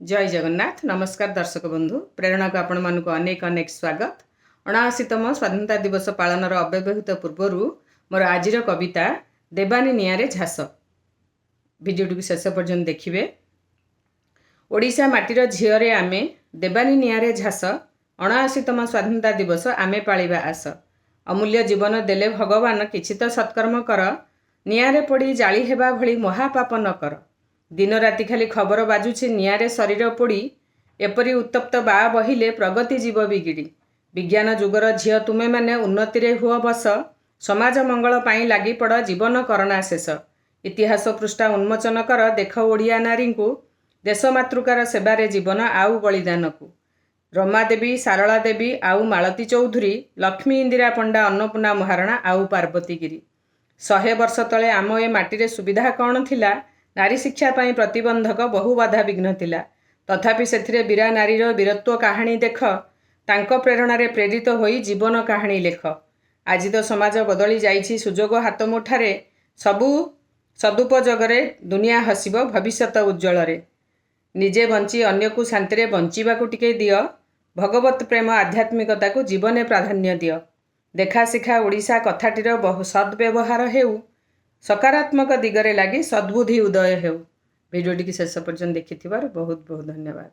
जय जगन्नाथ। नमस्कार दर्शक बंधु, प्रेरणा को आपण मानक अनेक अनेक स्वागत। 79तम स्वाधीनता दिवस पालन अव्यवहित पूर्वर मोर आज कविता देवानी निआरे झास भिडियोटी को शेष पर्यंत देखिए। ओडिशा माटीर झीरे आमे देवानी निआरे झास 79तम स्वाधीनता दिवस आमे पालिबा आस। अमूल्य जीवन देले भगवान किछि तो सत्कर्म कर, निआरे पड़ी जाली हेबा भली महापाप न कर। दिन राति खाली खबर बाजुछि निआरे शरीर पोड़ी, एपरी उत्तप्त बा बहिले प्रगति जीव बिगिड़ी। विज्ञान जुगर झील तुमे माने उन्नति रे हुआ बस, समाज मंगल पाई लागी पड़ जीवन करना शेष। इतिहास पृष्ठा उन्मोचन कर, देख ओडिया नारी को देश मातृकार सेवारे जीवन आउ बलिदान को। रमा देवी, सारला देवी आउ मालती चौधुरी, लक्ष्मी इंदिरा पंडा, अन्नपूर्णा महाराणा आउ पार्वती गिरी। 100 वर्ष तले आम ए माटी सुविधा कौन थिला? नारी शिक्षा पाई प्रतिबंधक बहु बाधा विघ्न थिला। तथापि सेथिरे वीरा नारीर वीरत्व कहानी देख, तांको प्रेरणारे प्रेरित होई जीवन कहानी लेख। आज तो समाज बदली जाइछि सुजोग हाथ मुठारे, सबु सदुपयोगरे दुनिया हसिब भविष्यत उज्जवल। निजे बंची अन्य को शांति बंचीबाकू टिके दियो। भगवत प्रेम आध्यात्मिकता को जीवने प्राधान्य दियो। देखा शिखा ओडिशा कथाटीर बहु सद्व्यवहार हेउ, सकारात्मक दिगरे लगी सद्बुद्धि उदय हेउ। भिडियोटी की शेष पर्यंत देखि बहुत बहुत धन्यवाद।